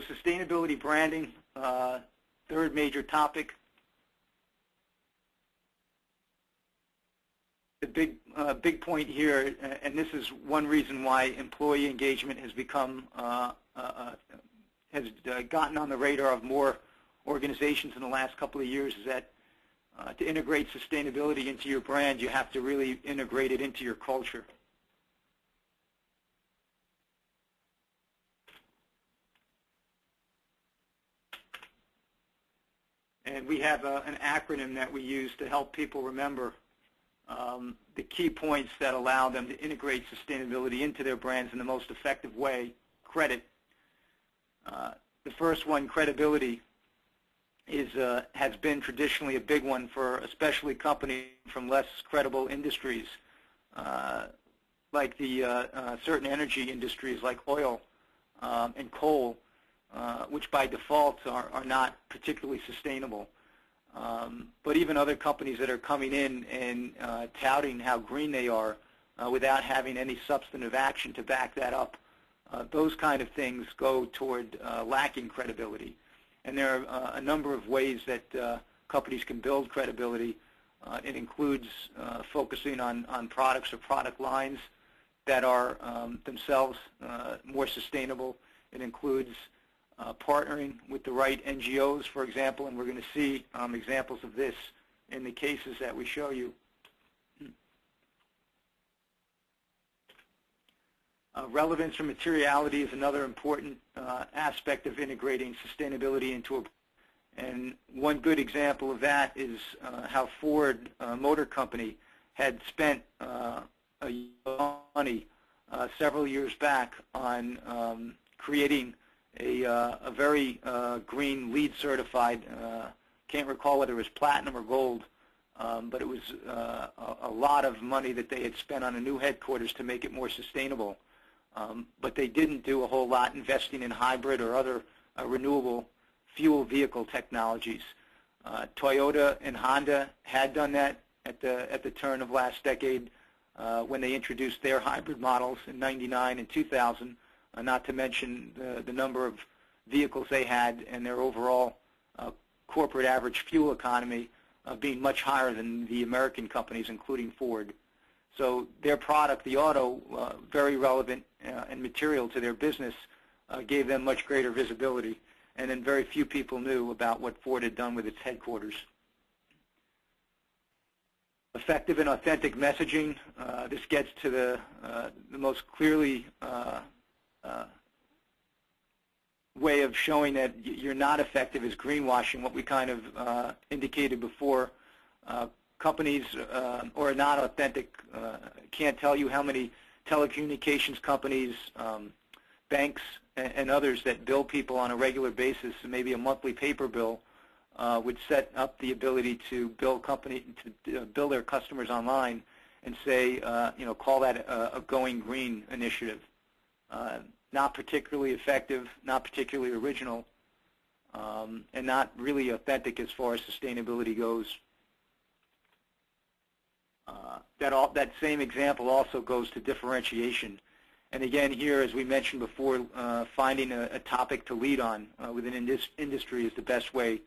sustainability branding, third major topic. The big point here, and this is one reason why employee engagement has become has gotten on the radar of more organizations in the last couple of years, is that to integrate sustainability into your brand, you have to really integrate it into your culture. And we have an acronym that we use to help people remember the key points that allow them to integrate sustainability into their brands in the most effective way. Credit. The first one, credibility, has been traditionally a big one for especially companies from less credible industries, like the certain energy industries like oil and coal, which by default are not particularly sustainable. But even other companies that are coming in and touting how green they are without having any substantive action to back that up, those kind of things go toward lacking credibility. And there are a number of ways that companies can build credibility. It includes focusing on products or product lines that are themselves more sustainable. It includes partnering with the right NGOs, for example, and we're going to see examples of this in the cases that we show you. Relevance or materiality is another important aspect of integrating sustainability into a, and one good example of that is how Ford Motor Company had spent money several years back on creating a very green LEED certified, can't recall whether it was platinum or gold, but it was a lot of money that they had spent on a new headquarters to make it more sustainable. But they didn't do a whole lot investing in hybrid or other renewable fuel vehicle technologies. Toyota and Honda had done that at the turn of last decade when they introduced their hybrid models in '99 and 2000, not to mention the number of vehicles they had and their overall corporate average fuel economy being much higher than the American companies, including Ford. So their product, the auto, very relevant and material to their business, gave them much greater visibility. And then very few people knew about what Ford had done with its headquarters. Effective and authentic messaging. This gets to the most clearly way of showing that you're not effective is greenwashing, what we kind of indicated before. Companies or are not authentic, can't tell you how many telecommunications companies, banks, and others that bill people on a regular basis, maybe a monthly paper bill, would set up the ability to bill bill their customers online and say, call that a going green initiative. Not particularly effective, not particularly original, and not really authentic as far as sustainability goes. That same example also goes to differentiation. And again, here, as we mentioned before, finding a topic to lead on within industry is the best way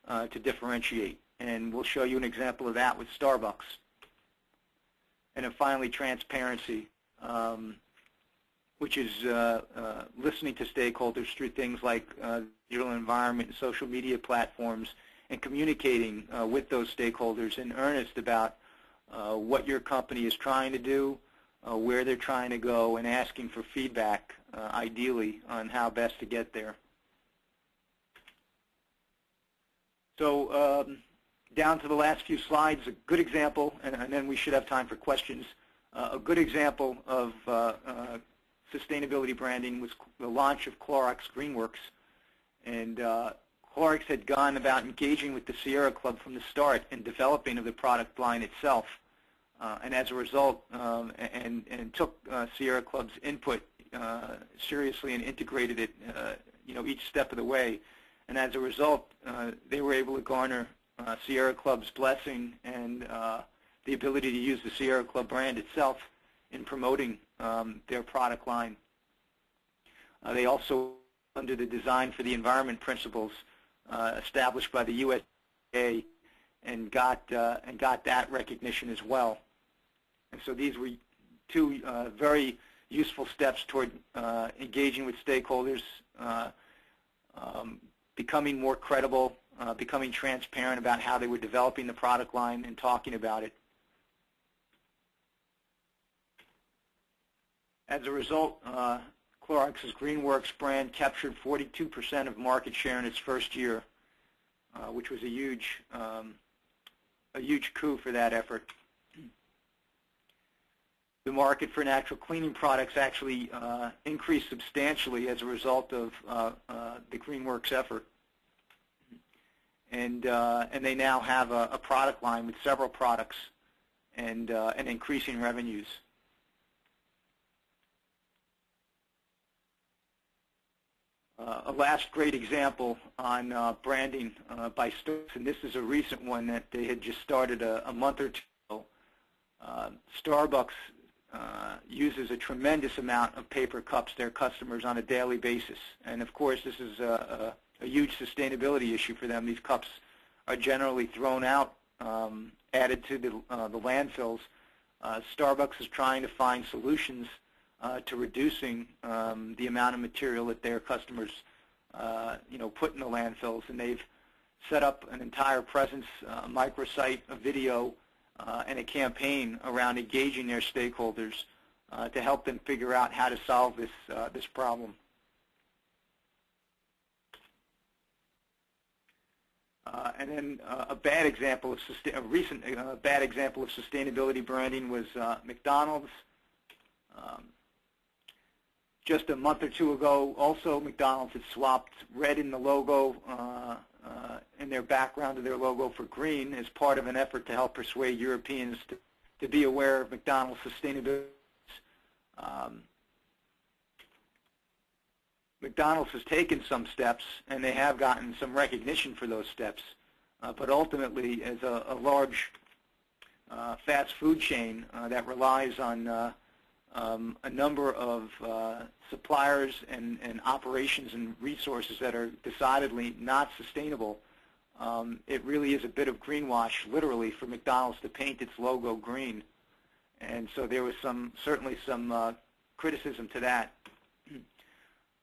to differentiate. And we'll show you an example of that with Starbucks. And then finally, transparency, which is listening to stakeholders through things like digital environment and social media platforms, and communicating with those stakeholders in earnest about what your company is trying to do, where they're trying to go, and asking for feedback, ideally, on how best to get there. So down to the last few slides, a good example, and then we should have time for questions. A good example of sustainability branding was the launch of Clorox GreenWorks. And Clorox had gone about engaging with the Sierra Club from the start in developing of the product line itself. And as a result, and took Sierra Club's input seriously and integrated it, each step of the way. And as a result, they were able to garner Sierra Club's blessing and the ability to use the Sierra Club brand itself in promoting their product line. They also under the Design for the Environment principles established by the USA, and got that recognition as well. And so these were two very useful steps toward engaging with stakeholders, becoming more credible, becoming transparent about how they were developing the product line and talking about it. As a result, Clorox's GreenWorks brand captured 42% of market share in its first year, which was a huge coup for that effort. The market for natural cleaning products actually increased substantially as a result of the GreenWorks effort, and they now have a product line with several products and increasing revenues. A last great example on branding by Starbucks, and this is a recent one that they had just started a month or two ago. Starbucks uses a tremendous amount of paper cups their customers on a daily basis, and of course this is a huge sustainability issue for them. These cups are generally thrown out, added to the landfills. Starbucks is trying to find solutions to reducing the amount of material that their customers put in the landfills, and they've set up an entire presence, a microsite, a video, and a campaign around engaging their stakeholders to help them figure out how to solve this problem. And then a recent bad example of sustainability branding was McDonald's. Just a month or two ago, also McDonald's had swapped red in the logo, in their background of their logo, for green as part of an effort to help persuade Europeans to be aware of McDonald's sustainability. McDonald's has taken some steps, and they have gotten some recognition for those steps, but ultimately, as a large fast food chain that relies on a number of suppliers and operations and resources that are decidedly not sustainable, it really is a bit of greenwash, literally, for McDonald's to paint its logo green. And so there was certainly some criticism to that.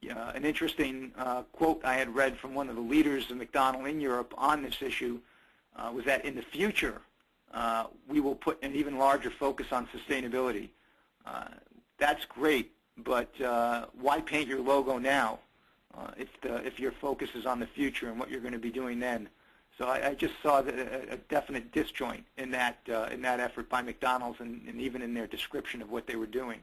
An interesting quote I had read from one of the leaders of McDonald's in Europe on this issue was that in the future, we will put an even larger focus on sustainability. That's great, but why paint your logo now if your focus is on the future and what you're going to be doing then? So I just saw a definite disjoint in that effort by McDonald's, and even in their description of what they were doing.